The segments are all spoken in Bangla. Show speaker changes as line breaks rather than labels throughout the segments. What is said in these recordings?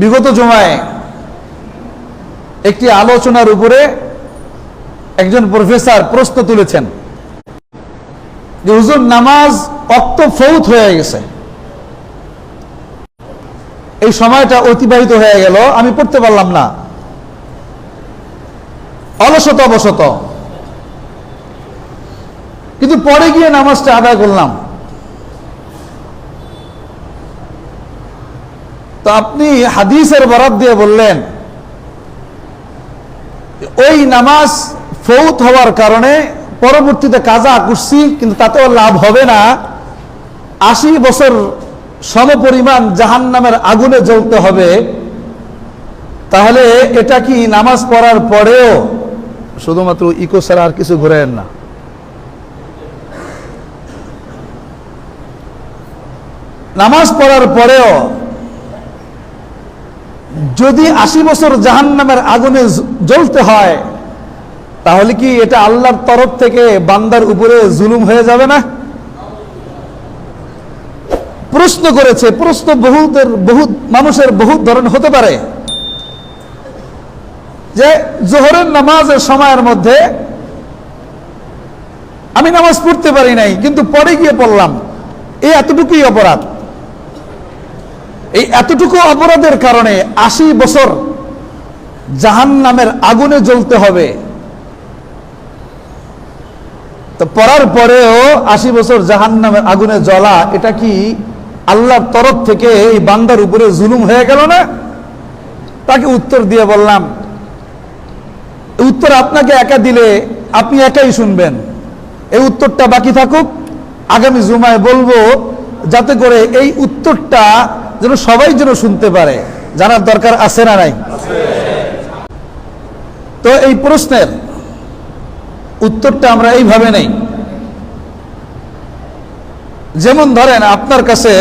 বিগত জুমায় একটি আলোচনার উপরে একজন প্রফেসর প্রশ্ন তুলেছেন যে হুজুর, নামাজ ওয়াক্ত ফৌত হয়ে গেছে, এই সময়টা অতিবাহিত হয়ে গেল, আমি পড়তে পারলাম না, অলসতবশত, কিন্তু পরে গিয়ে নামাজটা আদায় করলাম। তো আপনি হাদিসের বরাত দিয়ে বললেন ওই নামাজ ফৌত হওয়ার কারণে পরবর্তীতে কাজা করছি, কিন্তু তাতেও লাভ হবে না, 80 বছর সমপরিমাণ জাহান্নামের আগুনে জ্বলতে হবে। তাহলে এটা কি নামাজ পড়ার পরেও শুধুমাত্র ইকো ছাড়া আর কিছু ঘুরেন না? নামাজ পড়ার পরেও যদি 80 বছর জাহান্নামের আগুনে জ্বলতে হয়, তাহলে কি এটা আল্লাহর তরফ থেকে বান্দার উপরে জুলুম হয়ে যাবে না? প্রশ্ন করেছে। প্রশ্ন বহুত মানুষের বহুত ধরনের হতে পারে, যে জোহরের নামাজের সময়ের মধ্যে আমি নামাজ পড়তে পারি নাই, কিন্তু পরে গিয়ে পড়লাম, এই এতটুকুই অপরাধ। এই এতটুকু অপরাধের কারণে 80 বছর জাহান্নামের আগুনে জ্বলতে হবে। তো পড়ার পরেও 80 বছর জাহান্নামের আগুনে জ্বলা, এটা কি আল্লাহর তরফ থেকে এই বান্দার উপরে জুলুম হয়ে গেল না? তাকে উত্তর দিয়ে বললাম, উত্তর আপনাকে একা দিলে আপনি একাই শুনবেন, এই উত্তরটা বাকি থাকুক, আগামী জুমায় বলবো, যাতে করে এই উত্তরটা যেন সবাই যেন শুনতে পারে। জানার দরকার আছে না নাই? তো এই প্রশ্নের উত্তরটা আমরা এইভাবে নেই, যেমন ধরেন আপনার কাছে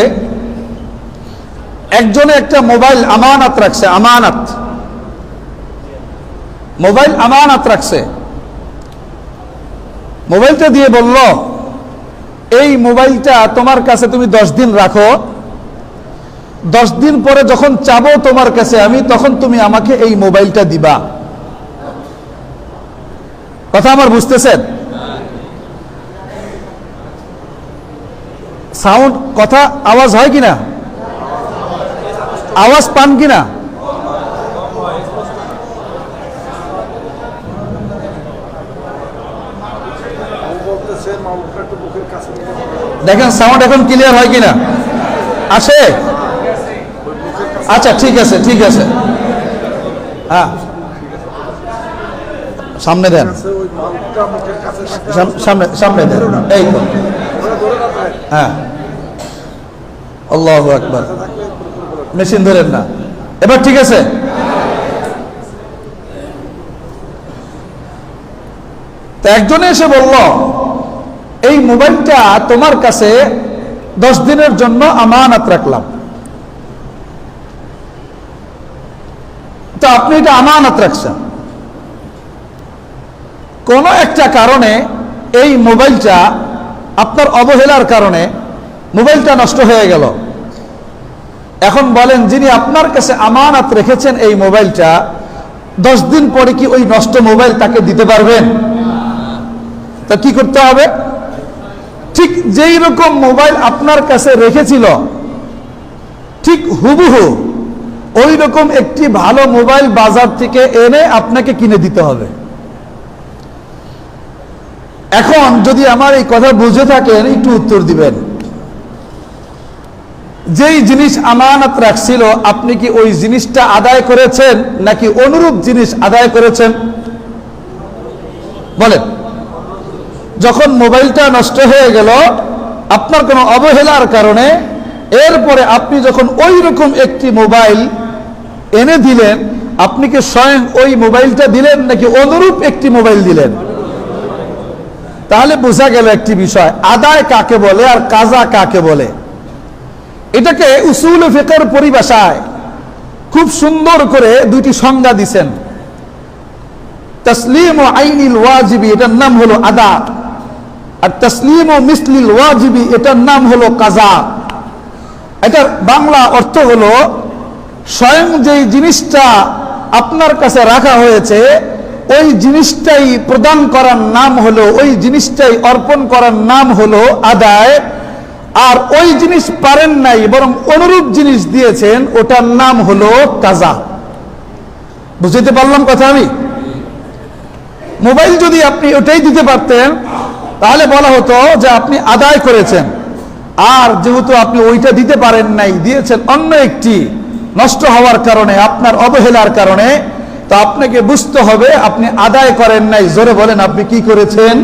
একজনে একটা মোবাইল আমানত রাখছে, মোবাইল আমানত রাখছে, মোবাইলটা দিয়ে বলল এই মোবাইলটা তোমার কাছে তুমি 10 দিন রাখো, 10 দিন পরে যখন চাবো তোমার কাছে আমি, তখন তুমি আমাকে এই মোবাইলটা দিবা। কথা আমার বুঝতেছেন? সাউন্ড, কথা আওয়াজ হয় কিনা? আওয়াজ পান কিনা? দেখেন সাউন্ড এখন ক্লিয়ার হয় কিনা? আসে? আচ্ছা, ঠিক আছে, ঠিক আছে। হ্যাঁ, সামনে দেন, সামনে দেন, এই তো। হ্যাঁ, আল্লাহু আকবার। মেশিন ধরেন না, এবার ঠিক আছে? তো একজনে এসে বলল এই মোবাইলটা তোমার কাছে 10 দিনের জন্য আমানত রাখলাম। তো আপনি এটা আমানত রাখছেন, কোন একটা কারণে এই মোবাইলটা আপনার অবহেলার কারণে মোবাইলটা নষ্ট হয়ে গেল। এখন বলেন, যিনি আপনার কাছে আমানত রেখেছেন এই মোবাইলটা, 10 দিন পরে কি ওই নষ্ট মোবাইল তাকে দিতে পারবেন? তা কি করতে হবে? ঠিক যেই রকম মোবাইল আপনার কাছে রেখেছিল, ঠিক হুবহু ওই রকম একটি ভালো মোবাইল বাজার থেকে এনে আপনাকে কিনে দিতে হবে। এখন যদি আমার এই কথা বুঝে থাকেন, একটু উত্তর দিবেন, যেই জিনিস আমানত রাখছিল আপনি কি ওই জিনিসটা আদায় করেছেন নাকি অনুরূপ জিনিস আদায় করেছেন? বলেন। যখন মোবাইলটা নষ্ট হয়ে গেল আপনার কোনো অবহেলার কারণে, এরপরে আপনি যখন ওই রকম একটি মোবাইল এনে দিলেন, আপনি কি স্বয়ং ওই মোবাইলটা দিলেন নাকি অনুরূপ একটি মোবাইল দিলেন? তাহলে বোঝা গেল একটি বিষয়, আদায় কাকে বলে আর কাজা কাকে বলে। এটাকে উসুল ফিকহের পরিভাষায় খুব সুন্দর করে দুইটি সংজ্ঞা দিছেন। তাসলিম ও আইনিল ওয়াজিবি, এটার নাম হলো আদা, আর তাসলিম ও মিসলিল ওয়াজিবি, এটার নাম হলো কাজা। এটার বাংলা অর্থ হলো স্বয়ং যেই জিনিসটা আপনার কাছে রাখা হয়েছে ওই জিনিসটাই প্রদান করার নাম হলো, ওই জিনিসটাই অর্পণ করার নাম হলো আদায়। আর ওই জিনিস পারেন নাই বরং অনুরূপ জিনিস দিয়েছেন, ওটার নাম হলো কাজা। বুঝতে পারলাম কথা? আমি মোবাইল যদি আপনি ওটাই দিতে পারতেন তাহলে বলা হতো যে আপনি আদায় করেছেন। আর যেহেতু আপনি ওইটা দিতে পারেন নাই, দিয়েছেন অন্য একটি, নষ্ট হওয়ার কারণে, আপনার অবহেলার কারণে, তো আপনাকে বুঝতে হবে আপনি আদায় করেন নাই। জোরে বলেন, আপনি কি করেছেন?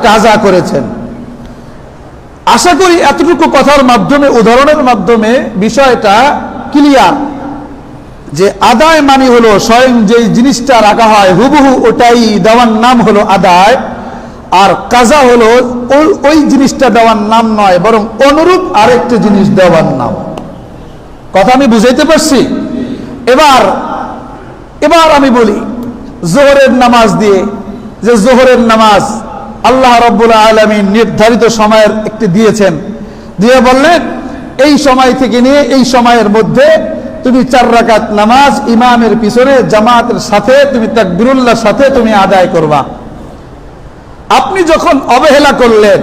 কাজা করেছেন। আশা করি এতটুকু কথার মাধ্যমে, উদাহরণের মাধ্যমে বিষয়টা ক্লিয়ার যে আদায় মানে হলো স্বয়ং যে জিনিসটা রাখা হয় হুবহু ওটাই দেওয়ার নাম হলো আদায়। আর কাজা হলো ওই জিনিসটা দেওয়ার নাম নয়, বরং অনুরূপ আরেকটি জিনিস দেওয়ার নাম। কথা আমি বুঝাইতে পারছি? এবার আমি বলি জোহরের নামাজ দিয়ে, যে জোহরের নামাজ আল্লাহ রাব্বুল আলামিন নির্ধারিত সময়ের একটি দিয়েছেন, দিয়ে বললেন এই সময় থেকে নিয়ে এই সময়ের মধ্যে তুমি 4 রাকাত নামাজ ইমামের পিছনে জামাতের সাথে তুমি তাকবীরুল্লাহর সাথে তুমি আদায় করবা। আপনি যখন অবহেলা করলেন,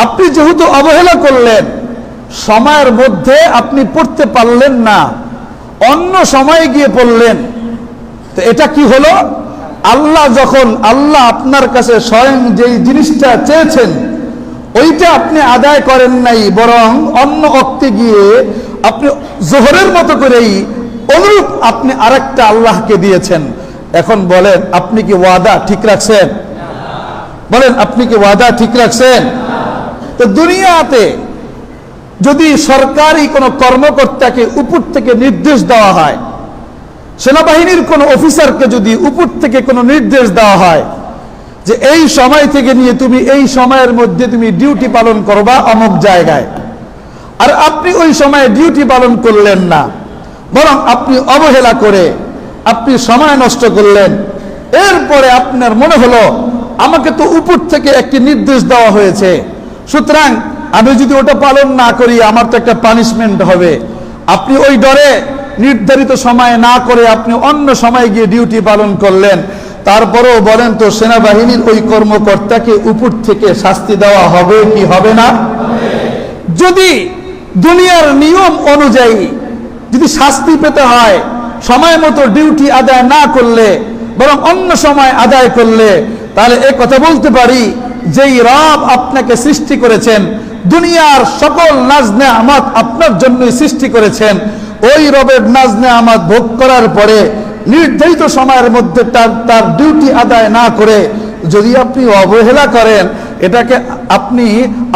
আপনি যেহেতু অবহেলা করলেন, সময়ের মধ্যে আপনি পড়তে পারলেন না, অন্য সময়ে গিয়ে পড়লেন, তো এটা কি হলো? আল্লাহ আপনার কাছে স্বয়ং যেই জিনিসটা চেয়েছেন ওইটা আপনি আদায় করেন নাই, বরং অন্য ওক্তে গিয়ে আপনি জোহরের মতো করেই অনুরূপ আপনি আরেকটা আল্লাহকে দিয়েছেন। এখন বলেন আপনি কি ওয়াদা ঠিক রাখছেন? বলেন আপনি কি ওয়াদা ঠিক রাখছেন? তো দুনিয়াতে যদি সরকারি কোনো কর্মকর্তাকে উপর থেকে নির্দেশ দেওয়া হয়, সেনাবাহিনীর কোনো অফিসারকে যদি উপর থেকে কোনো নির্দেশ দেওয়া হয় যে এই সময় থেকে নিয়ে তুমি এই সময়ের মধ্যে তুমি ডিউটি পালন করবা অমুক জায়গায়, আর আপনি ওই সময়ে ডিউটি পালন করলেন না, বরং আপনি অবহেলা করে আপনি সময় নষ্ট করলেন, এরপরে আপনার মনে হলো আমাকে তো উপর থেকে একটি নির্দেশ দেওয়া হয়েছে, সুতরাং আমি যদি ওটা পালন না করি আমার তো একটা পানিশমেন্ট হবে। আপনি ওই ডরে নির্ধারিত সময় না করে আপনি অন্য সময় গিয়ে ডিউটি পালন করলেন। তারপরেও বলেন তো সেনাবাহিনীর ওই কর্মকর্তাকে উপর থেকে শাস্তি দেওয়া হবে কি হবে না? যদি দুনিয়ার নিয়ম অনুযায়ী যদি শাস্তি পেতে হয় সময় মতো ডিউটি আদায় না করলে বরং অন্য সময় আদায় করলে, তাহলে এই কথা বলতে পারি যেই রব আপনাকে সৃষ্টি করেছেন, দুনিয়ার সকল নাজ নেয়ামত আপনার জন্যই সৃষ্টি করেছেন, ওই রবের নাজ নেয়ামত ভোগ করার পরে নির্ধারিত সময়ের মধ্যে তার ডিউটি আদায় না করে যদি আপনি অবহেলা করেন, এটাকে আপনি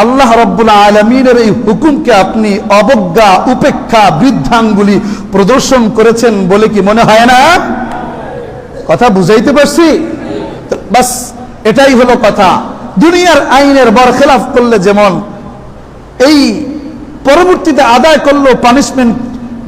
আল্লাহ রাব্বুল আলামিনের এই হুকুমকে আপনি অবজ্ঞা, উপেক্ষা, বৃদ্ধাঙ্গুলি প্রদর্শন করেছেন বলে কি মনে হয় না? কথা বুঝাইতে পারছি? বাস এটাই হলো কথা। দুনিয়ার আইনের বরখেলাফ করলে যেমন এই পরবর্তীতে আদায় করলেও পানিশমেন্ট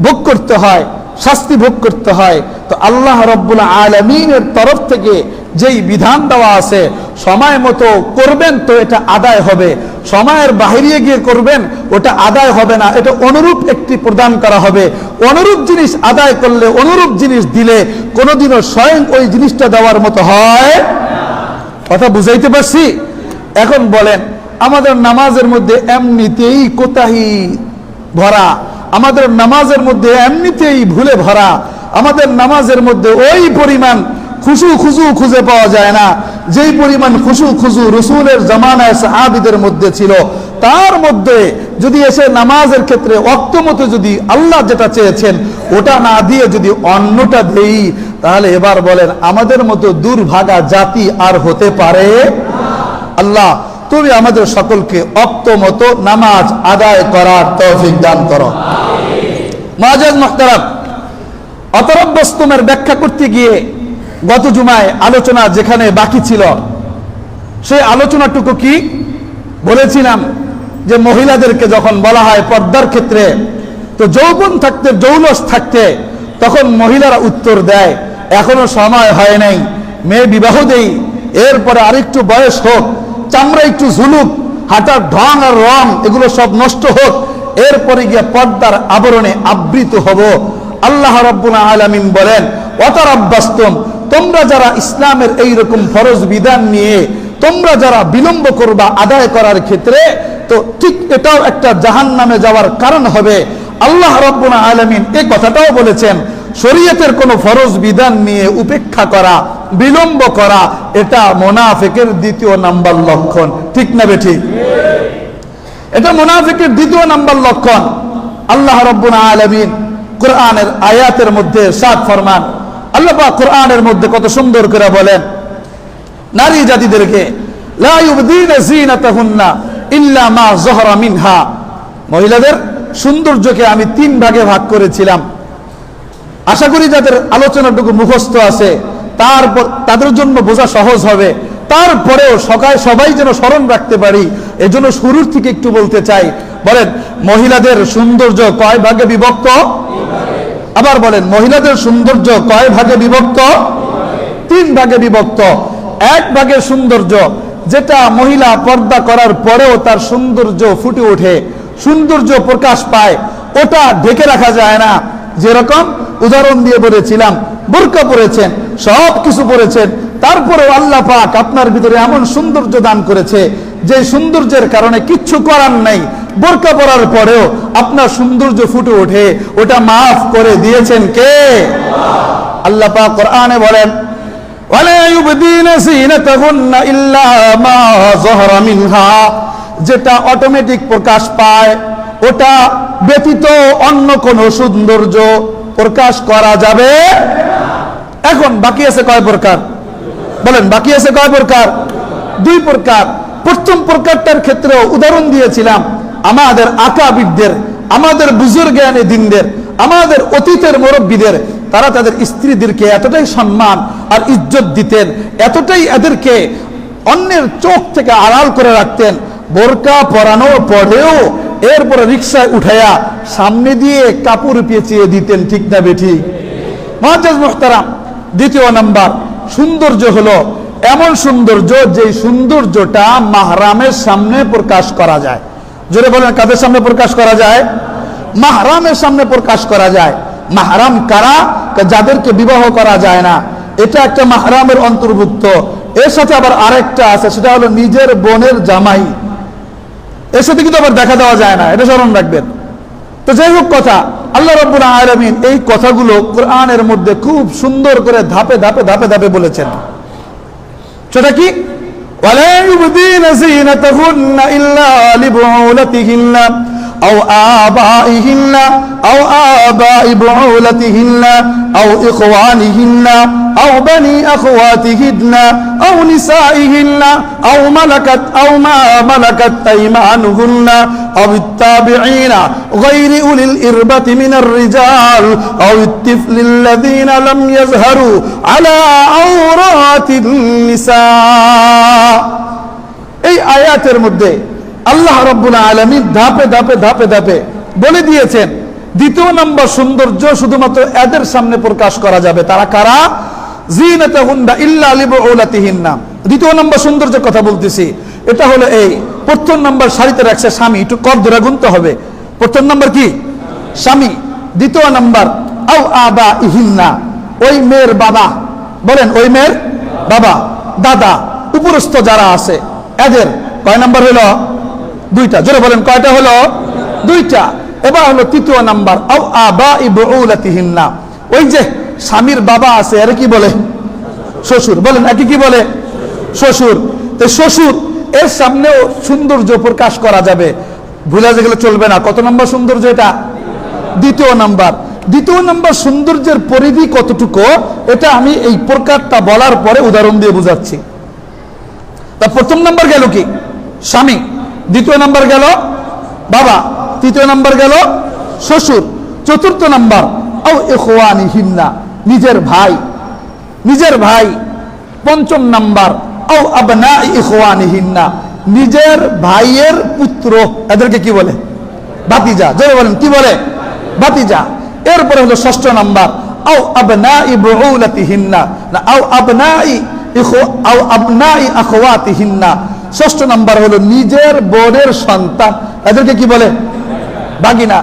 ভোগ করতে হয়, শাস্তি ভোগ করতে হয়, তো আল্লাহ রাব্বুল আলামিনের তরফ থেকে যেই বিধান দেওয়া আছে সময় মতো করবেন তো এটা আদায় হবে, সময়ের বাহিরে গিয়ে করবেন ওটা আদায় হবে না, এটা অনুরূপ একটি প্রদান করা হবে। অনুরূপ জিনিস আদায় করলে, অনুরূপ জিনিস দিলে কোনোদিনও স্বয়ং ওই জিনিসটা দেওয়ার মতো হয়। কথা বুঝাইতে পারছি? এখন বলেন আমাদের নামাজের মধ্যে এমনিতেই কোতাহি ভরা, আমাদের নামাজের মধ্যে এমনিতেই ভুলে ভরা, আমাদের নামাজের মধ্যে ওই পরিমাণ খুশু খুঁজে পাওয়া যায় না যেই পরিমাণ খুশু রসুলের জামানায় সাহাবীদের মধ্যে ছিল। তার মধ্যে যদি এসে নামাজের ক্ষেত্রে ওয়াক্ত মতো যদি আল্লাহ যেটা চেয়েছেন ওটা না দিয়ে যদি অন্যটা দেই, তাহলে এবার বলেন আমাদের মতো দুর্ভাগা জাতি আর হতে পারে? আল্লাহ তুমি আমাদের সকলকে ওয়াক্ত মতো নামাজ আদায় করার তৌফিক দান করো। মুআজ্জাজ মুহতারাম, অতরব্যস্তমের ব্যাখ্যা করতে গিয়ে গত জুমায় আলোচনা যেখানে বাকি ছিল সেই আলোচনাটুকু কি বলেছিলাম যে মহিলাদেরকে যখন বলা হয় পর্দার ক্ষেত্রে, তো যৌবন থাকতে, জৌলস থাকতে, তখন মহিলারা উত্তর দেয় এখনো সময় হয় নাই, মেয়ে বিবাহ দেই, এরপরে আরেকটু বয়স হোক, চামড়া একটু ঝুলুক, হাঁটার ঢং আর রং এগুলো সব নষ্ট হোক, এরপরে গিয়ে পর্দার আবরণে আবৃত হব। আল্লাহ রাব্বুল আলামিন বলেন, ওয়াতারাব্বাসতুম, তোমরা যারা ইসলামের এই রকম ফরজ বিধান নিয়ে তোমরা যারা বিলম্ব করবা আদায় করার ক্ষেত্রে, তো ঠিক এটাও একটা জাহান্নামে যাওয়ার কারণ হবে। আল্লাহ রাব্বুল আলামিন এই কথাটাও বলেছেন, শরীয়তের কোন ফরজ বিধান নিয়ে উপেক্ষা করা, বিলম্ব করা, এটা মুনাফিকের দ্বিতীয় নাম্বার লক্ষণ। ঠিক না বেঠিক? এটা মুনাফিকের দ্বিতীয় নাম্বার লক্ষণ। আল্লাহ রাব্বুল আলামিন কোরআনের আয়াতের মধ্যে সাত ফরমান, আল্লাহ পাক কোরআনের মধ্যে কত সুন্দর করে বলেন নারী জাতিদেরকে, লা ইউবদিনা যিনাতাহুন্না ইল্লা মা যাহরা মিনহা। মহিলাদের সৌন্দর্যকে আমি তিন ভাগে ভাগ করেছিলাম। আশা করি যাদের আলোচনাটুকু মুখস্থ আছে তারপর তাদের জন্য বোঝা সহজ হবে। তারপরেও সবাই যেন স্মরণ রাখতে পারি, এজন্য শুরুর থেকে একটু বলতে চাই। বলেন, মহিলাদের সৌন্দর্য কয় ভাগে বিভক্ত? আবার বলেন, মহিলাদের সৌন্দর্য কয় ভাগে বিভক্ত? তিন ভাগে বিভক্ত। এক ভাগের সৌন্দর্য যেটা মহিলা পর্দা করার পরেও তার সৌন্দর্য ফুটে ওঠে, সৌন্দর্য প্রকাশ পায়, ওটা ঢেকে রাখা যায় না। যেরকম উদাহরণ দিয়ে বলেছিলাম, বোরকা পরেছেন, সব কিছু পরেছেন, তারপরেও আল্লাহ পাক আপনার ভিতরে এমন সৌন্দর্য দান করেছে যে সৌন্দর্যের কারণে কিচ্ছু করার নাই, বোরকা পরার পরেও আপনার সৌন্দর্য ফুটে ওঠে, ওটা মাফ করে দিয়েছেন কে? আল্লাহ পাক কোরআনে বলেন, ওয়ালা ইউবদিনা যিনাতাহুন্না ইল্লা মা যাহরা মিনহা, যেটা অটোমেটিক প্রকাশ পায় ওটা ব্যতীত অন্য কোন সৌন্দর্য প্রকাশ করা যাবে না। এখন বাকি আছে কয় প্রকার? বলেন, বাকি আছে কয় প্রকার? দুই প্রকার। প্রথম প্রকারটার ক্ষেত্রে উদাহরণ দিয়েছিলাম আমাদের আকাবিরদের, আমাদের বুজুর্গানে দিনদের, আমাদের অতীতের মুরব্বীদের। তারা তাদের স্ত্রীদেরকে এতটাই সম্মান আর ইজ্জত দিতেন, এতটাই এদেরকে অন্যের চোখ থেকে আড়াল করে রাখতেন, বোরকা পরানোর পরেও এরপরে রিকশায় উঠাইয়া সামনে দিয়ে কাপড় পেঁচিয়ে দিতেন। ঠিক না বেঠিক? মুআজ্জাজ মুহতারাম, দ্বিতীয় নাম্বার সৌন্দর্য হলো এমন সৌন্দর্য যে সৌন্দর্যটা মাহরামের সামনে প্রকাশ করা যায়। জোরে বলেন, কাদের সামনে প্রকাশ করা যায়? মাহরামের সামনে প্রকাশ করা যায়। মাহরাম কারা? যাদেরকে বিবাহ করা যায় না, এটা একটা মাহরামের অন্তর্ভুক্ত। এর সাথে আবার আরেকটা আছে, সেটা হলো নিজের বোনের জামাই, এর সাথে কিন্তু আবার দেখা দেওয়া যায় না, এটা স্মরণ রাখবেন। তো যাই হোক কথা, আল্লাহ রাব্বুল আলামিন এই কথাগুলো কোরআনের মধ্যে খুব সুন্দর করে ধাপে ধাপে ধাপে ধাপে বলেছেন। সেটা কি? ওয়ালা ইউবদিনা যিনাতাহুন্না ইল্লা লিবুউলাতিহিন্না আও আবাইহিন্না আও আবাই বুউলাতিহিন্না আও ইখওয়ানিহিন্না আও বানি আখওয়াতিহিন্না আও নিসাইহিন্না আও মা মালাকাত আইমানুহুন্না আও ইত্তাবিঈনা গায়রি উলিল ইরবাতি মিনার রিজাল আও ইত্তিফলিল্লাযীনা লাম ইয়াযহারু আলা আওরাতিন নিসা। এই আয়াতের মধ্যে আল্লাহ রাব্বুল আলামিন ধাপে ধাপে ধাপে ধাপে বলে দিয়েছেন দ্বিতীয় নম্বর সৌন্দর্য শুধুমাত্র এদের সামনে প্রকাশ করা যাবে। তারা কারা? যিনাতাহুন্না ইল্লা লিবুউলাতিহিন্না। দ্বিতীয় নম্বর সৌন্দর্যের কথা বলতেছি, এটা হলো এই প্রথম নম্বর সারিতে রাখছে স্বামী, একটু কর ধরে গুনতে হবে। প্রথম নম্বর কি? স্বামী। দ্বিতীয় নম্বর আও আবাইহিন্না, ওই মেয়ের বাবা। বলেন, ওই মেয়ের বাবা, দাদা, উপরস্থ যারা আছে এদের। কয় নাম্বার হলো? দুইটা। জোরে বলেন, কয়টা হলো? দুইটা। এবার হলো তৃতীয় নাম্বার আও আবাই বুউলাতিহিন্না, ওই যে স্বামীর বাবা আছে, এর কি বলে? শ্বশুর। বলেন, একে কি বলে? শ্বশুর। তো শ্বশুর এর সামনেও সৌন্দর্য প্রকাশ করা যাবে, ভুলে গেলে চলবে না। কত নম্বর সৌন্দর্য এটা? দ্বিতীয় নাম্বার। দ্বিতীয় নাম্বার সৌন্দর্যের পরিধি কতটুকু, এটা আমি এই প্রকারটা বলার পরে উদাহরণ দিয়ে বুঝাচ্ছি। তা প্রথম নাম্বার গেল কি? স্বামী। দ্বিতীয় নাম্বার গেল বাবা। তৃতীয় নাম্বার গেল শ্বশুর। চতুর্থ নাম্বার আও ইখওয়ানিহিন্না, নিজের ভাই, নিজের ভাই। পঞ্চম নাম্বার আও আবনাই ইখওয়ানিহিন্না, নিজের ভাইয়ের পুত্র, এদেরকে কি বলে? ভাতিজা। জোরে বলেন, কি বলে? ভাতিজা। এরপরে হলো ষষ্ঠ নাম্বার আও আবনাই বুউলাতিহিন্না, না আও আবনাই আখওয়াতিহিন্না। ষষ্ঠ নাম্বার হলো নিজের বোনের সন্তান, এদেরকে কি বলে? ভাগিনা।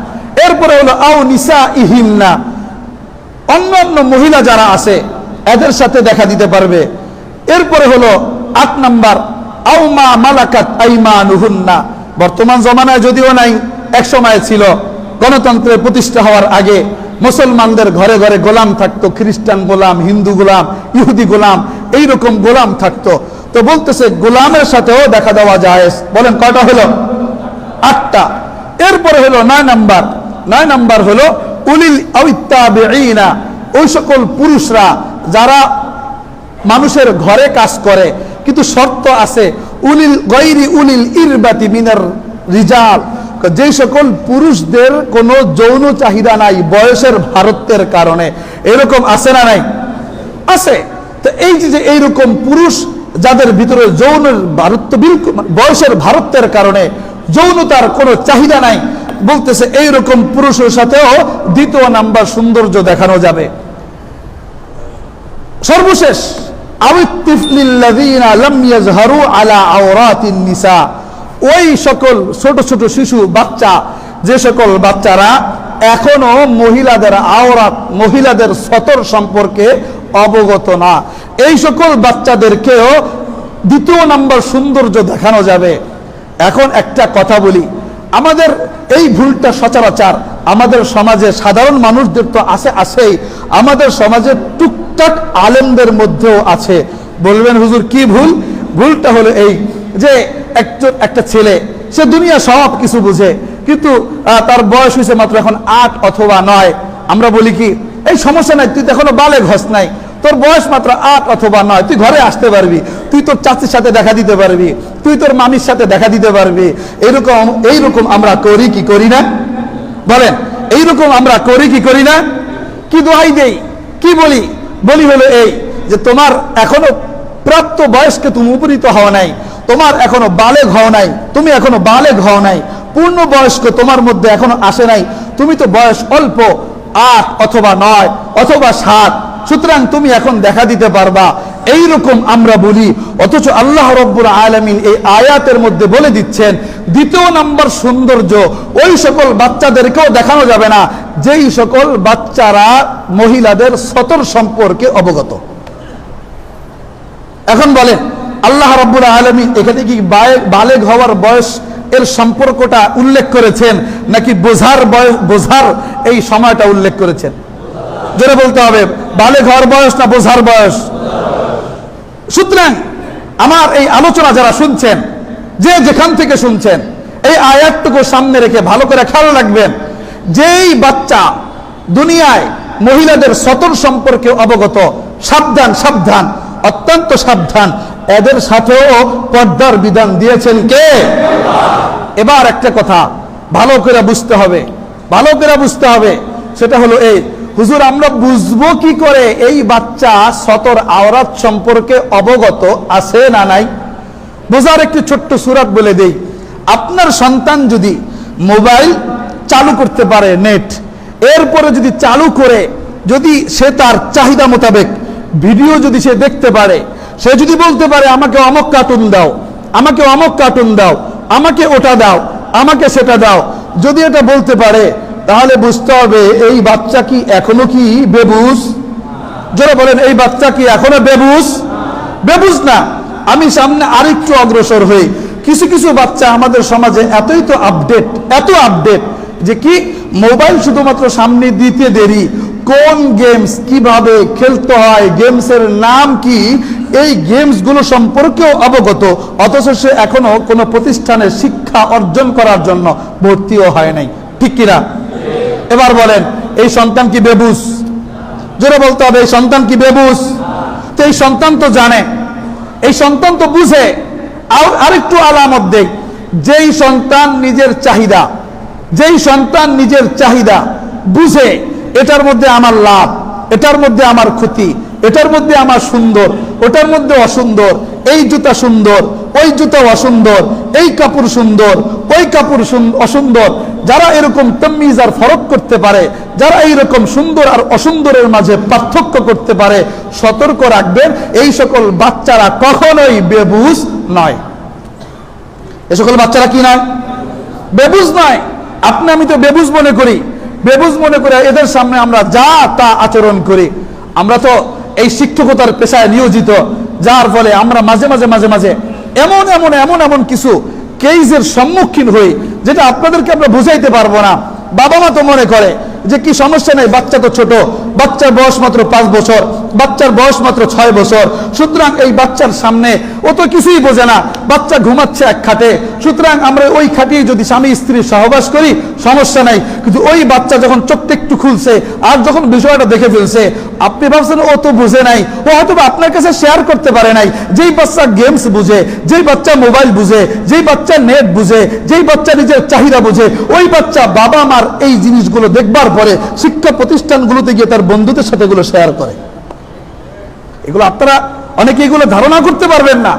এরপরে হলো আও নিসা ইহিন্না, অন্যান্য মহিলা যারা আছে এদের সাথে দেখা দিতে পারবে। এরপরে হলো 8 নাম্বার আও মা মালাকাত আইমানুহুন্না, বর্তমান জমানায় যদিও নাই, এক সময় ছিল। গণতন্ত্রের প্রতিষ্ঠা হওয়ার আগে মুসলমানদের ঘরে ঘরে গোলাম থাকতো, খ্রিস্টান গোলাম, হিন্দু গোলাম, ইহুদি গোলাম, এইরকম গোলাম থাকতো। তো বলতেছে গোলামের সাথেও দেখা দেওয়া যায়। বলেন কয়টা হলো? 8টা। এরপরে হলো 9 নাম্বার হলো উলিল আউত্তাবিঈনা, ওই সকল পুরুষরা যারা মানুষের ঘরে কাজ করে, কিন্তু শর্ত আছে, উলিল গায়রি উলিল ইরবাতি মিনার রিজাল, যে সকল পুরুষদের কোনো যৌন চাহিদা নাই বয়সের ভারত্বের কারণে। এরকম আছে না নাই? আছে। তো এই যে এইরকম পুরুষ যাদের ভিতরে যৌনের ভারত্ব, বয়সের ভারত্বের কারণে যৌনতার কোনো চাহিদা নাই, বলতেছে এইরকম পুরুষের সাথেও 2 নাম্বার সৌন্দর্য দেখানো যাবে। সর্বশেষ আউত্তিফলিল্লাযীনা লাম ইয়াজহারু আলা আওরাতিন নিসা, ওই সকল ছোট ছোট শিশু বাচ্চা, যে সকল বাচ্চারা এখনো মহিলাদের আওরাত, মহিলাদের সতর সম্পর্কে অবগত না, এই সকল বাচ্চাদেরকেও 2 নাম্বার সৌন্দর্য দেখানো যাবে। এখন একটা কথা বলি, আমাদের এই ভুলটা সচরাচর আমাদের সমাজে সাধারণ মানুষদের তো আছেই, আমাদের সমাজে টুকটাক আলেমদের মধ্যেও আছে। বলবেন হুজুর কি ভুল? ভুলটা হলো এই যে একটা ছেলে, সে দুনিয়া সব কিছু বুঝে, কিন্তু তার বয়স হয়েছে মাত্র এখন 8 অথবা 9। আমরা বলি কি, এই সমস্যা নাই, তুই তো এখনো বালেগ হস নাই, তোর বয়স মাত্র 8 অথবা 9, তুই ঘরে আসতে পারবি, তুই তোর চাচির সাথে দেখা দিতে পারবি, তুই তোর মামির সাথে দেখা দিতে পারবি। এইরকম আমরা করি কি করি না? বলেন, এইরকম আমরা করি কি করি না? কি দোহাই দেই, কি বলি হলো এই যে তোমার এখনো প্রাপ্ত বয়সকে তুমি উপনীত হওয়া নাই, তোমার এখনো বালেগ হওয়া নাই, তুমি এখনো বালেগ হওয়া নাই, পূর্ণ বয়স্ক তোমার মধ্যে এখনো আসে নাই, তুমি তো বয়স অল্প 8 অথবা 9 অথবা 7, সুতরাং তুমি এখন দেখা দিতে পারবা। এইরকম আমরা বলি, অথচ আল্লাহ রাব্বুল আলামিন এই আয়াতের মধ্যে বলে দিচ্ছেন 2 নাম্বার সৌন্দর্য ওই সকল বাচ্চাদেরকেও দেখানো যাবে না যেই সকল বাচ্চারা মহিলাদের সতর সম্পর্কে অবগত। এখন বলেন আল্লাহ রাব্বুল আলামিন এখানে কি বালেগ হওয়ার বয়স এর সম্পর্কটা উল্লেখ করেছেন, নাকি বোঝার এই সময়টা উল্লেখ করেছেন? জোরে বলতে হবে, বালেগ হওয়ার বয়স না বোঝার বয়স? সুতরাং আমার এই আলোচনা যারা শুনছেন, যে যেখান থেকে শুনছেন, এই আয়াতটুকু সামনে রেখে ভালো করে খেয়াল রাখবেন, যেই বাচ্চা দুনিয়ায় মহিলাদের সতর সম্পর্কে অবগত, সাবধান সাবধান, অত্যন্ত সাবধান, এদের সাথেও পর্দার বিধান দিয়েছেন কে? এবার একটা কথা ভালো করে বুঝতে হবে, সেটা হলো এই, হুজুর আমরা বুঝবো কি করে এই বাচ্চা সতর আওরাত সম্পর্কে অবগত আছে না নাই? বোঝার একটি ছোট্ট সূরাত বলে দেই। আপনার সন্তান যদি মোবাইল চালু করতে পারে, নেট, এরপরে যদি চালু করে যদি সে তার চাহিদা মোতাবেক ভিডিও যদি সে দেখতে পারে, সে যদি বলতে পারে আমাকে অমুক কার্টুন দাও, আমাকে অমুক কার্টুন দাও, আমাকে ওটা দাও, আমাকে সেটা দাও, যদি এটা বলতে পারে, তাহলে বুঝতে হবে এই বাচ্চা কি এখনো কি বেবুস? যারা বলেন এই বাচ্চা কি এখনো বেবুস না। আমি সামনে আরেকটু অগ্রসর হই, কিছু কিছু বাচ্চা আমাদের সমাজে এত আপডেট যে কি মোবাইল শুধুমাত্র সামনে দিতে দেরি, কোন গেমস কিভাবে খেলতে হয়, গেমসের নাম কি, এই গেমসগুলো সম্পর্কেও অবগত, অথচ সে এখনো কোনো প্রতিষ্ঠানে শিক্ষা অর্জন করার জন্য ভর্তিও হয় নাই। ঠিক কিনা? এবার বলেন এই সন্তান কি বেবুস? জোরে বলতে হবে, এই সন্তান কি বেবুস? তো এই সন্তান তো জানে, এই সন্তান তো বুঝে। আরেকটু আলামত দেই, যেই সন্তান নিজের চাহিদা বুঝে, এটার মধ্যে আমার লাভ, এটার মধ্যে আমার ক্ষতি, এটার মধ্যে আমার সুন্দর, ওটার মধ্যে অসুন্দর, এই জুতা সুন্দর, ওই জুতা অসুন্দর, এই কাপড় সুন্দর, ওই কাপড় অসুন্দর, যারা এরকম তামিজ আর ফরক করতে পারে, যারা এইরকম সুন্দর আর অসুন্দরের মাঝে পার্থক্য করতে পারে, সতর্ক রাখবেন এই সকল বাচ্চারা কখনোই বেবুজ নয়। এই সকল বাচ্চারা কি নয়? বেবুজ নয়। আপনি আমি তো বেবুঝ মনে করি, বেবুঝ মনে করে এদের সামনে আমরা যা তা আচরণ করি। আমরা তো এই শিক্ষকতার পেশায় নিয়োজিত, যার ফলে আমরা মাঝে মাঝে মাঝে মাঝে এমন এমন এমন এমন কিছু কেসের সম্মুখীন হই যেটা আপনাদেরকে আমরা বুঝাইতে পারবো না। বাবা মা তো মনে করে যে কি সমস্যা নেই, বাচ্চা তো ছোট, বাচ্চার বয়স মাত্র 5 বছর, বাচ্চার বয়স মাত্র 6 বছর, সুতরাং এই বাচ্চার সামনে ও তো কিছুই বোঝে না, বাচ্চা ঘুমাচ্ছে এক খাটে, সুতরাং আমরা ওই খাটেই যদি স্বামী স্ত্রী সহবাস করি সমস্যা নাই। কিন্তু ওই বাচ্চা যখন চোখটা একটু খুলছে আর যখন বিষয়টা দেখে ফেলছে, আপনি ভাবছেন ও তো বুঝে নাই, ও হয়তো আপনার কাছে শেয়ার করতে পারে নাই। যেই বাচ্চা গেমস বুঝে, যেই বাচ্চা মোবাইল বুঝে, যেই বাচ্চা নেট বুঝে, যেই বাচ্চা নিজের চাহিদা বুঝে, ওই বাচ্চা বাবা মার এই জিনিসগুলো দেখবার পরে শিক্ষা প্রতিষ্ঠানগুলোতে গিয়ে তার বন্ধুদের সাথে এগুলো শেয়ার করে। এগুলো আপনারা অনেকে এগুলো ধারণা করতে পারবেন না।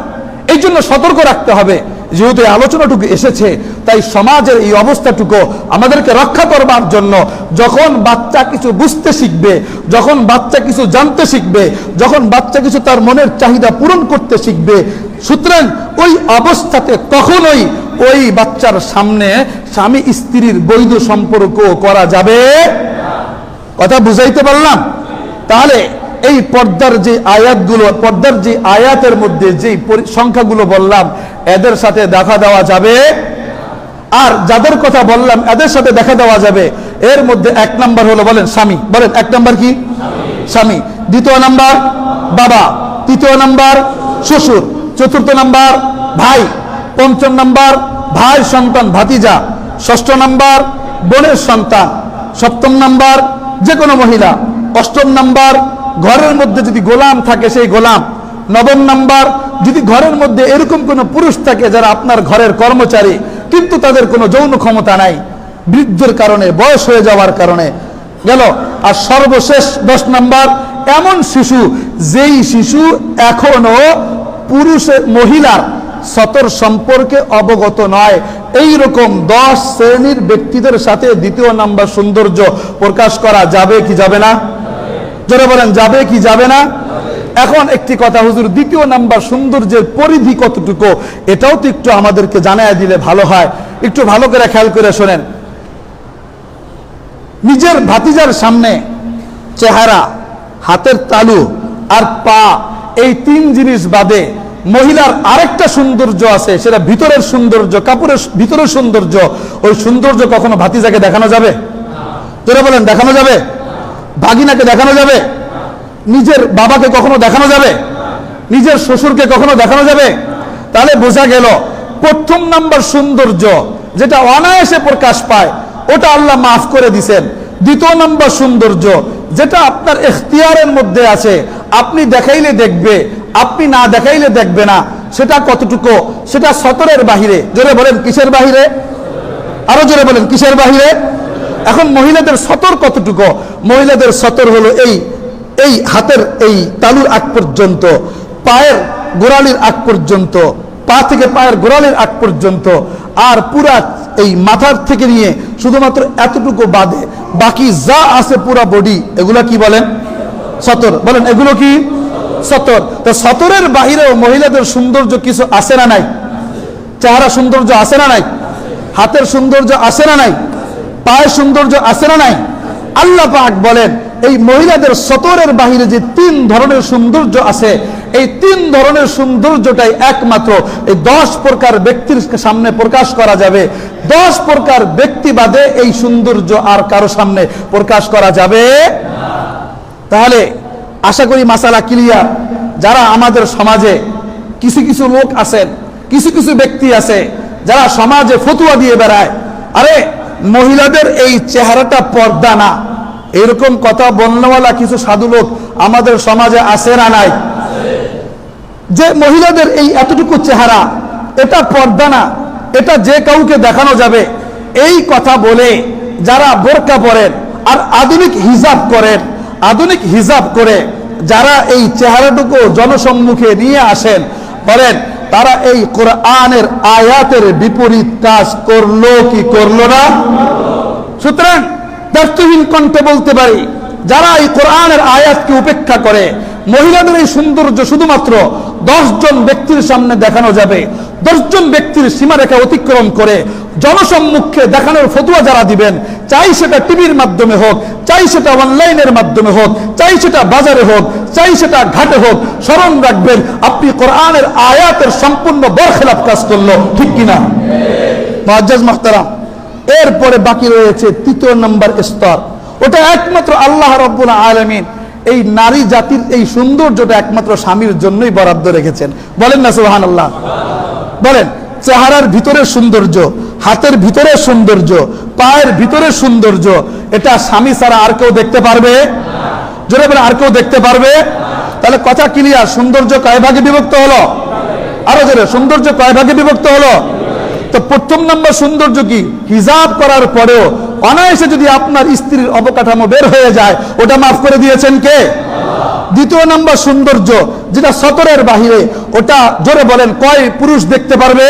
এই জন্য সতর্ক রাখতে হবে। যেহেতু এই আলোচনাটুকু এসেছে, তাই সমাজের এই অবস্থাটুকু আমাদেরকে রক্ষা করবার জন্য, যখন বাচ্চা কিছু বুঝতে শিখবে, যখন বাচ্চা কিছু জানতে শিখবে, যখন বাচ্চা কিছু তার মনের চাহিদা পূরণ করতে শিখবে, সুতরাং ওই অবস্থাতে কখনোই ওই বাচ্চার সামনে স্বামী স্ত্রীর বৈধ সম্পর্ক করা যাবে। কথা বুঝাইতে পারলাম? তাহলে এই পর্দার যে আয়াতগুলো, পর্দার যে আয়াতের মধ্যে যে সংখ্যাগুলো বললাম, এদের সাথে দেখা দেওয়া যাবে। আর যাদের কথা বললাম এদের সাথে দেখা দেওয়া যাবে, এর মধ্যে 1 নাম্বার হলো, বলেন স্বামী, বলেন 1 নাম্বার কি? স্বামী। 2 নাম্বার বাবা, 3 নাম্বার শ্বশুর, 4 নাম্বার ভাই, 5 নাম্বার ভাইয়ের সন্তান ভাতিজা, 6 নাম্বার বোনের সন্তান, 7 নাম্বার যে কোনো মহিলা, 8 নাম্বার ঘরের মধ্যে যদি গোলাম থাকে সেই গোলাম, 9 নাম্বার যদি ঘরের মধ্যে এরকম কোনো পুরুষ থাকে যারা আপনার ঘরের কর্মচারী কিন্তু তাদের কোনো যৌন ক্ষমতা নাই, বৃদ্ধের কারণে, বয়স হয়ে যাওয়ার কারণে গেল। আর সর্বশেষ 10 নাম্বার এমন শিশু যেই শিশু এখনো পুরুষের মহিলার সতর সম্পর্কে অবগত নয়। এই রকম 10 শ্রেণীর ব্যক্তিদের সাথে 2 নাম্বার সৌন্দর্য প্রকাশ করা যাবে কি যাবে না? যারা বলেন যাবে কি যাবে না? এখন একটি কথা হুজুর, 2 নাম্বার সৌন্দর্যের পরিধি কতটুকু এটাও তো একটু আমাদেরকে জানায় দিলে ভালো হয়। একটু ভালো করে খেয়াল করে শোনেন। নিজের ভাতিজার সামনে চেহারা, হাতের তালু আর পা, এই 3 জিনিস বাদে মহিলার আরেকটা সৌন্দর্য আছে, সেটা ভিতরের সৌন্দর্য, কাপড়ের ভিতরের সৌন্দর্য। ওই সৌন্দর্য কখনো ভাতিজাকে দেখানো যাবে? যারা বলেন দেখানো যাবে? ভাগিনাকে দেখানো যাবে? নিজের বাবাকে কখনো দেখানো যাবে? নিজের শ্বশুরকে কখনো দেখানো যাবে? তাহলে বোঝা গেল 1 নাম্বার সৌন্দর্য যেটা অনায়াসে প্রকাশ পায় ওটা আল্লাহ মাফ করে দিবেন। 2 নাম্বার সৌন্দর্য যেটা আপনার ইখতিয়ারের মধ্যে আছে, আপনি দেখাইলে দেখবে, আপনি না দেখাইলে দেখবে না, সেটা কতটুকু? সেটা সতরের বাহিরে। জোরে বলেন কিসের বাহিরে? আরো জোরে বলেন কিসের বাহিরে? এখন মহিলাদের সতর কতটুকু? মহিলাদের সতর হলো এই হাতের এই তালুর আগ পর্যন্ত, পায়ের গোড়ালির আগ পর্যন্ত, পা থেকে পায়ের গোড়ালির আগ পর্যন্ত, আর পুরা এই মাথার থেকে নিয়ে শুধুমাত্র এতটুকু বাদে বাকি যা আছে পুরা বডি, এগুলা কি বলেন? সতর। বলেন এগুলো কি? সতর। তো সতরের বাহিরেও মহিলাদের সৌন্দর্য কিছু আছে না নাই? চেহারা সৌন্দর্য আছে না নাই? হাতের সৌন্দর্য আছে না নাই? পায়ের সৌন্দর্য আছে না নাই? আল্লাহ পাক বলেন এই মহিলাদের সতরের বাহিরে যে 3 ধরনের সৌন্দর্য আছে, এই 3 ধরনের সৌন্দর্যটাই একমাত্র এই 10 প্রকার ব্যক্তির সামনে প্রকাশ করা যাবে। 10 প্রকার ব্যক্তি বাদে এই সৌন্দর্য আর কারো সামনে প্রকাশ করা যাবে না। তাহলে আশা করি মাসালা ক্লিয়ার। যারা আমাদের সমাজে কিছু কিছু লোক আছেন, কিছু কিছু ব্যক্তি আছে যারা সমাজে ফতুয়া দিয়ে বেড়ায়, আরে মহিলাদের এই চেহারাটা পর্দা না, এরকম কথা বলনেওয়ালা কিছু সাধু লোক আমাদের সমাজে আছে না নাই? যে মহিলাদের এই এতটুকু চেহারা এটা পর্দা না, এটা যে কাউকে দেখানো যাবে, এই কথা বলে যারা বোরকা পরেন আর আধুনিক হিজাব করেন, আধুনিক হিজাব করে যারা এই চেহারাটুকু জনসম্মুখে নিয়ে আসেন, বলেন তারা এই কোরআনের আয়াতের বিপরীত কাজ করলো কি করলো না? সুতরাং দায়িত্বহীন কণ্ঠে বলতে পারি যারা এই কোরআনের আয়াতকে উপেক্ষা করে, মহিলাদের এই সৌন্দর্য শুধুমাত্র 10 জন ব্যক্তির সামনে দেখানো যাবে, 10 জন ব্যক্তির সীমারেখা অতিক্রম করে জনসম্মুখে দেখানোর ফতোয়া যারা দিবেন, চাই সেটা টিভির মাধ্যমে হোক, চাই সেটা অনলাইনের মাধ্যমে হোক, চাই সেটা বাজারে হোক, চাই সেটা ঘাটে হোক, স্মরণ রাখবেন আপনি কোরআনের আয়াতের সম্পূর্ণ বরখেলাপ কাজ করলো, ঠিক কিনা? মুআজ্জাজ মুহতারাম, এরপরে বাকি রয়েছে 3য় নম্বর স্তর। ওটা একমাত্র আল্লাহ রাব্বুল আলামিন এই নারী জাতির এই সৌন্দর্যটা একমাত্র স্বামীর জন্যই বরাদ্দ রেখেছেন। বলেন না সুবহানাল্লাহ? বলেন, চেহারার ভিতরে সৌন্দর্য, হাতের ভিতরে সৌন্দর্য, পায়ের ভিতরে সৌন্দর্য, এটা স্বামী ছাড়া আর কেউ দেখতে পারবে? জোরে বলে, আর কেউ দেখতে পারবে? তাহলে কথা ক্লিয়ার, সৌন্দর্য কয় ভাগে বিভক্ত হলো? আরো জোরে, সৌন্দর্য কয় ভাগে বিভক্ত হলো? তো প্রথম নম্বর সৌন্দর্য কি? হিজাব করার পরেও অনায়াসে যদি আপনার স্ত্রীর অবকাঠামো বের হয়ে যায়, ওটা মাফ করে দিয়েছেন কে? দ্বিতীয় নম্বর সৌন্দর্য যেটা সতরের বাহিরে, ওটা জোরে বলেন কয় পুরুষ দেখতে পারবে?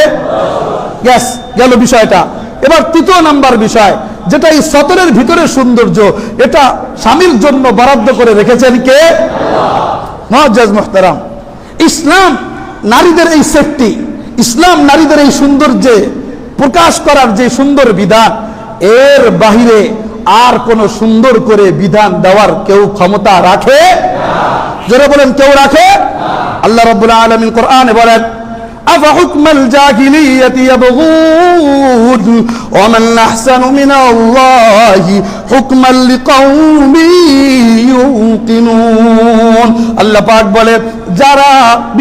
গ্যাস গেল বিষয়টা। এবার 3য় নাম্বার বিষয়, যেটা এই সতরের ভিতরে সৌন্দর্য, এটা স্বামীর জন্য বরাদ্দ করে রেখেছেন কে? মুআজ্জাজ মুহতারাম, ইসলাম নারীদের এই সেফটি, ইসলাম নারীদের এই সৌন্দর্যে প্রকাশ করার যে সুন্দর বিধান, এর বাহিরে আর কোন সুন্দর করে বিধান দেওয়ার কেউ ক্ষমতা রাখে? যারা বলেন কেউ রাখে? আল্লাহ রাব্বুল আলামিন কোরআনে বলেন, আফা হুকমাল জাহিলিয়াতি ইয়াবগুন ওয়া মান আহসানু মিনাল্লাহি হুকমান লিকাউমিন ইউকিনুন। আল্লাহ পাক বলে, যারা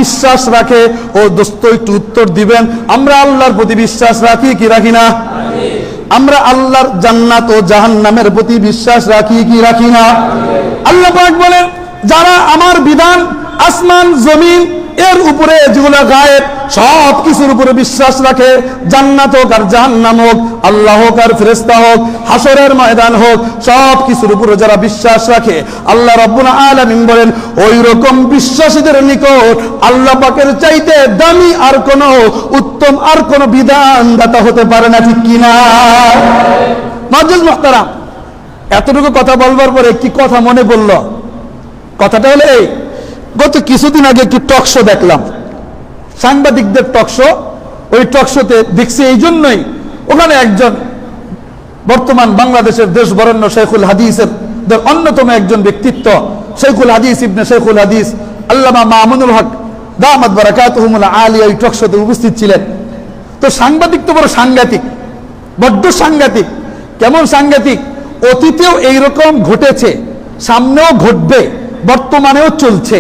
বিশ্বাস রাখে, ও দোস্ত একটু উত্তর দিবেন, আমরা আল্লাহর প্রতি বিশ্বাস রাখি কি রাখি না? আমরা আল্লাহর জান্নাত ও জাহান্নামের প্রতি বিশ্বাস রাখি কি রাখি না? আল্লাহ পাক বলেন, যারা আমার বিধান, আসমান জমিন এর উপরে যেগুলো গায়েব, সব কিছুর উপরে বিশ্বাস রাখে, জান্নাত হোক আর জাহান্নাম হোক, আল্লাহ হোক আর ফেরেশতা হোক, হাসরের ময়দান হোক, সব কিছুর উপরে যারা বিশ্বাস রাখে, আল্লাহ রাব্বুল আলামিন বলেন, ওই রকম বিশ্বাসীদের নিকট আল্লাহ পাকের চাইতে দামি আর কোন উত্তম আর কোন বিধানদাতা হতে পারে না, ঠিক কিনা? মুআজ্জাজ মুহতারাম, এতটুকু কথা বলবার পরে একটি কথা মনে পড়ল। কথাটা হলো এই, গত কিছুদিন আগে একটি টক শো দেখলাম, সাংবাদিকদের টক শো। ওই টক শোতে দেখছি এই জন্যই, ওখানে একজন বর্তমান বাংলাদেশের দেশ বরেণ্য শেখুল হাদিসের অন্যতম একজন ব্যক্তিত্ব, শেখুল হাদিস ইবনে শেখুল হাদিস আল্লামা মামুনুল হক দামাত বারাকাতুহুমুল আলিয়া ওই টক শোতে উপস্থিত ছিলেন। তো সাংবাদিক তো বড় সাংঘাতিক, বড্ড সাংঘাতিক। কেমন সাংঘাতিক? অতীতেও এইরকম ঘটেছে, সামনেও ঘটবে, বর্তমানেও চলছে।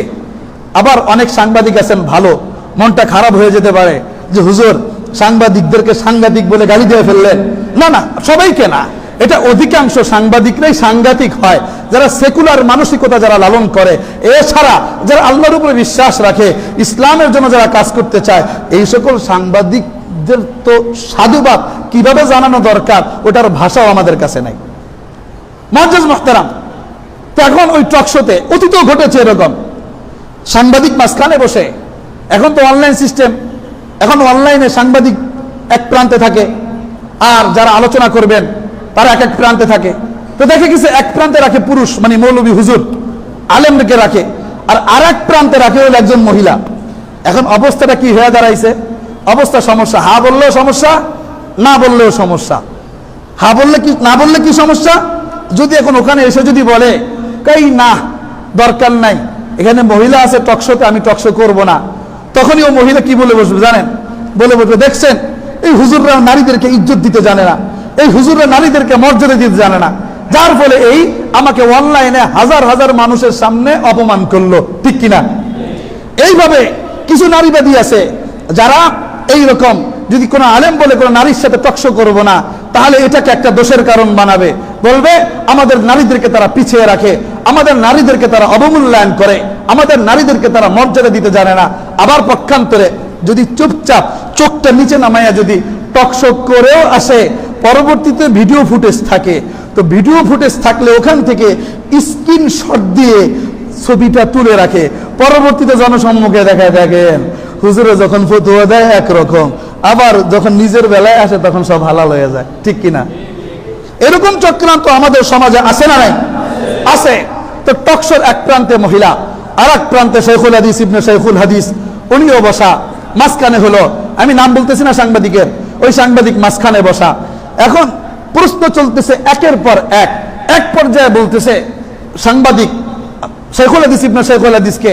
আবার অনেক সাংবাদিক আছেন ভালো, মনটা খারাপ হয়ে যেতে পারে যে হুজুর সাংবাদিকদেরকে সাংঘাতিক বলে গালি দিয়ে ফেললেন। না না, সবাইকে না, এটা অধিকাংশ সাংবাদিকরাই সাংঘাতিক হয়, যারা সেকুলার মানসিকতা যারা লালন করে, এছাড়া যারা আল্লাহর উপরে বিশ্বাস রাখে, ইসলামের জন্য যারা কাজ করতে চায়, এই সকল সাংবাদিকদের তো সাধুবাদ কিভাবে জানানো দরকার ওটার ভাষাও আমাদের কাছে নাই। মুআজ্জাজ মুহতারাম, তো এখন ওই টক শোতে অতীতেও ঘটেছে এরকম, সাংবাদিক মাঝখানে বসে, এখন তো অনলাইন সিস্টেম, এখন অনলাইনে সাংবাদিক এক প্রান্তে থাকে, আর যারা আলোচনা করবেন তারা এক এক প্রান্তে থাকে। তো দেখে গেছে এক প্রান্তে রাখে পুরুষ, মানে মৌলবী হুজুর আলেমকে রাখে, আর আরেক প্রান্তে রাখে হলো একজন মহিলা। এখন অবস্থাটা কি হয়ে দাঁড়াইছে? অবস্থা সমস্যা, হা বললেও সমস্যা, না বললেও সমস্যা। হা বললে কি, না বললে কি সমস্যা? যদি এখন ওখানে এসে যদি বলে কই না দরকার নাই, এখানে মহিলা আছে টকশোতে, আমি টকশো করবো না, তখনই ও মহিলা কি বলে বসবে জানেন? বলে বসবে, দেখছেন এই হুজুররা নারীদেরকে ইজ্জত দিতে জানে না, এই হুজুররা নারীদেরকে মর্যাদা দিতে জানে না, যার ফলে এই আমাকে অনলাইনে হাজার হাজার মানুষের সামনে অপমান করলো, ঠিক কিনা? এইভাবে কিছু নারীবাদী আছে যারা এই রকম, যদি কোনো আলেম বলে কোনো নারীর সাথে টকশো করবো না, তাহলে এটাকে একটা দোষের কারণ বানাবে, বলবে আমাদের নারীদেরকে তারা পিছিয়ে রাখে, আমাদের নারীদেরকে তারা অবমূল্যায়ন করে, আমাদের নারীদেরকে তারা মর্যাদা দিতে জানে না। আবার পক্ষান্তরে যদি চুপচাপ চোখটা নিচে নামাইয়া যদি টকশো করেও আসে, পরবর্তীতে ভিডিও ফুটেজ থাকে, তো ভিডিও ফুটেজ থাকলে ওখান থেকে স্ক্রিনশট দিয়ে ছবিটা তুলে রাখে, পরবর্তীতে জনসম্মুখে দেখায়, দেখেন হুজুরে যখন ফতোয়া দেয় একরকম, আবার যখন নিজের বেলায় আসে তখন সব হালাল হয়ে যায়, ঠিক কিনা? এরকম চক্রান্ত আমাদের সমাজে আছে না নাই? আছে। তো টকশোর এক প্রান্তে মহিলা, আর এক প্রান্তে শেখুল হাদিস ইবনে শেখুল হাদিস, উনিও বসা, মাঝখানে হলো, আমি নাম বলতেছি না সাংবাদিকের, ওই সাংবাদিক মাঝখানে বসা। এখন প্রশ্ন চলতেছে একের পর এক পর্যায়ে বলতেছে সাংবাদিক শেখুল হাদিস ইবনে শেখুল হাদিসকে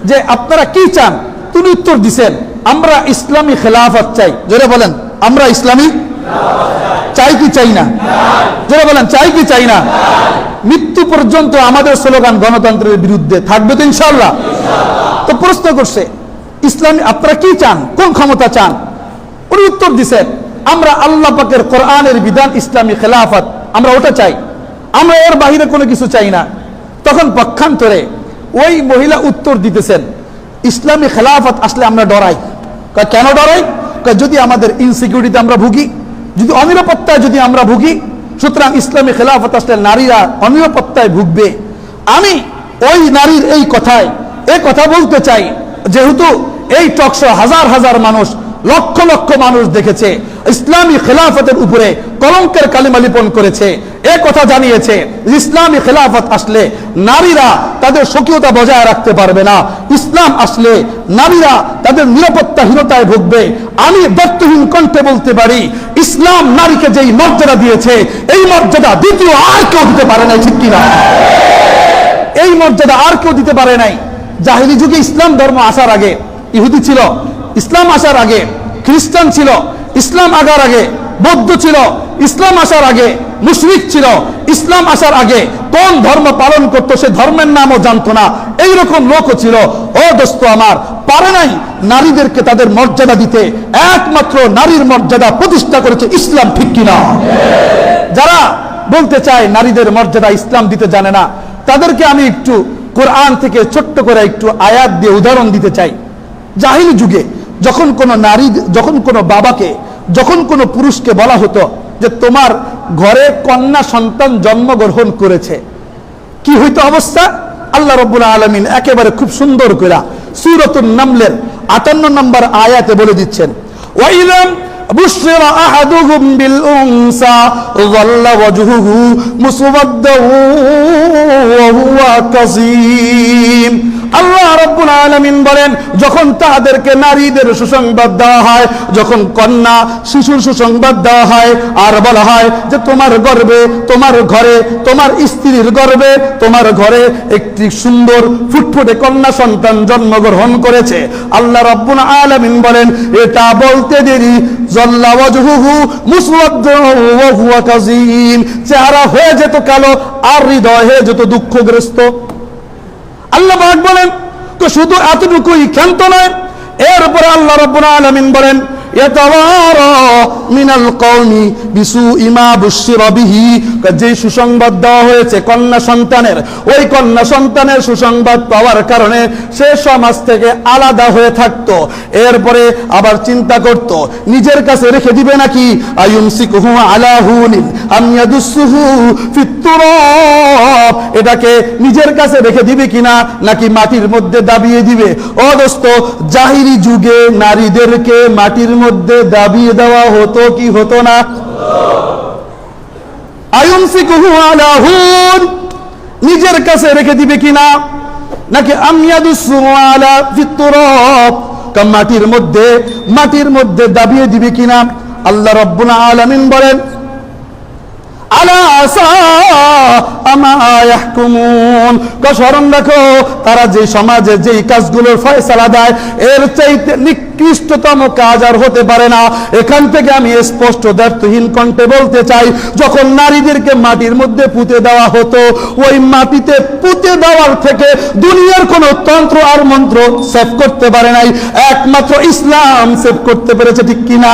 যে আপনারা কি চান? তিনি উত্তর দিছেন, আমরা ইসলামী খেলাফত চাই। জোরে বলেন, আমরা ইসলামী চাই কি চাই না? জোরে বলেন, চাই কি চাই না? মৃত্যু পর্যন্ত আমাদের স্লোগান গণতন্ত্রের বিরুদ্ধে থাকবে তো ইনশাআল্লাহ। তো প্রশ্ন করছে ইসলামী আপনারা কি চান, কোন ক্ষমতা চান? উনি উত্তর দিছেন, আমরা আল্লাহ পাকের কোরআনের বিধান ইসলামী খেলাফত, আমরা ওটা চাই, আমরা এর বাহিরে কোনো কিছু চাই না। তখন পক্ষান্তরে ওই মহিলা উত্তর দিতেছেন, ইসলামী খেলাফত আসলে আমরা ডরাই। কেন ডরাই? যদি আমাদের ইনসিকিউরিটিতে আমরা ভুগি, যদি অনিরাপত্তায় যদি আমরা ভুগি, সুতরাং ইসলামী খেলাফত আসলে নারীরা অনিরাপত্তায় ভুগবে। আমি ওই নারীর এই কথা বলতে চাই, যেহেতু এই টকশো হাজার হাজার মানুষ, লক্ষ লক্ষ মানুষ দেখেছে, ইসলামী খেলাফতের উপরে কলঙ্কের কালিমা লিপন করেছে, এ কথা জানিয়েছে ইসলামী খেলাফত আসলে নারীরা তাদের স্বকীয়তা বজায় রাখতে পারবে না, ইসলাম আসলে নারীরা তাদের নিরাপত্তাহীনতায় ভুগবে। আমি ব্যর্থহীন কণ্ঠে বলতে পারি, ইসলাম নারীকে যেই মর্যাদা দিয়েছে, এই মর্যাদা দ্বিতীয় আর কেউ দিতে পারে নাই, ঠিক কিনা? এই মর্যাদা আর কেউ দিতে পারে নাই। জাহেলি যুগে ইসলাম ধর্ম আসার আগে ইহুদি ছিল, ইসলাম আসার আগে খ্রিস্টান ছিল, ইসলাম আসার আগে বৌদ্ধ ছিল, ইসলাম আসার আগে মুশরিক ছিল, ইসলাম আসার আগে কোন ধর্ম পালন করতো সে ধর্মের নামও জানতো না, এইরকম লোকও ছিল। ও দোস্ত আমার, পারে নাই নারীদেরকে তাদের মর্যাদা দিতে। একমাত্র নারীর মর্যাদা প্রতিষ্ঠা করেছে ইসলাম, ঠিক কিনা? যারা বলতে চায় নারীদের মর্যাদা ইসলাম দিতে জানে না, তাদেরকে আমি একটু কোরআন থেকে ছোট্ট করে একটু আয়াত দিয়ে উদাহরণ দিতে চাই। জাহিলি যুগে যখন কোনো বাবাকে, যখন কোনো পুরুষকে বলা হতো যে তোমার ঘরে কন্যা সন্তান জন্মগ্রহণ করেছে, কি হইতো অবস্থা? আল্লাহ রাব্বুল আলামিন একেবারে খুব সুন্দর করে সূরাতুন নামলের 58 নম্বর আয়াতে বলে দিচ্ছেন, ওয়াইযা বুশিরা আহাদুহুম বিল উনসা যাল্লা ওয়াজহুহু মুসওয়াদ্দান ওয়া হুয়া কাযীম। আল্লাহ রাব্বুল আলামিন বলেন, যখন তাদেরকে নারীদের সুসংবাদ দেওয়া হয়, যখন কন্যা শিশুর সুসংবাদ দেওয়া হয়, আর বলা হয় যে তোমার গর্ভে, তোমার ঘরে, তোমার স্ত্রীর গর্ভে, তোমার ঘরে একটি সুন্দর ফুটফুটে কন্যা সন্তান জন্মগ্রহণ করেছে, আল্লাহ রাব্বুল আলামিন বলেন এটা বলতে দেরি, যাল্লা ওয়াজহুহু মুসওয়াদ্দান ওয়া হুয়া কাযীম, চেহারা হয়ে যেত কালো আর হৃদয় হয়ে যেত দুঃখগ্রস্ত। আল্লাহ পাক বলেন তো শুধু এতটুকুই ক্ষান্ত নয়, এরপরে আল্লাহ রাব্বুল আলামিন বলেন ইয়াতাওয়ারা মিনাল কওমি বিসুই মা বুশিরা বিহি, যে সুসংবাদ দেওয়া হয়েছে কন্যা সন্তানের, ওই কন্যা সন্তানের সুসংবাদ পাওয়ার কারণে সে সমাজ থেকে আলাদা হয়ে থাকতো। এরপরে আবার চিন্তা করত নিজের কাছে রেখে দিবে নাকি, আয়ুমসিকুহু আলা হুনিন আম ইয়াদুসুহু ফিত তুরাব, এটাকে নিজের কাছে রেখে দিবে কিনা নাকি মাটির মধ্যে দাবিয়ে দিবে। ও দোস্ত, জাহিলি যুগে নারীদেরকে মাটির মধ্যে দাবিয়ে দেওয়া হতো কি হতো না? আয়ুমসিকুহু আলা হুন, নিজের কাছে রেখে দিবে কিনা, নাকি আম ইয়াদুসুহু আলা ফিত তুরাব, মাটির মধ্যে দাবিয়ে দিবে কিনা। আল্লাহ রাব্বুল আলামিন বলেন আলা আসা আমা ইয়াহকুমুন, স্মরণ রাখো তারা যে সমাজে যেই কাজগুলোর ফয়সালা দেয় এর চাইতে নিকৃষ্টতম কাজ আর হতে পারে না। এখান থেকে আমি স্পষ্ট দ্ব্যর্থহীন কণ্ঠে বলতে চাই, যখন নারীদেরকে মাটির মধ্যে পুঁতে দেওয়া হতো, ওই মাটিতে পুঁতে দেওয়ার থেকে দুনিয়ার কোনো তন্ত্র আর মন্ত্র সেভ করতে পারে নাই, একমাত্র ইসলাম সেভ করতে পেরেছে, ঠিক কিনা?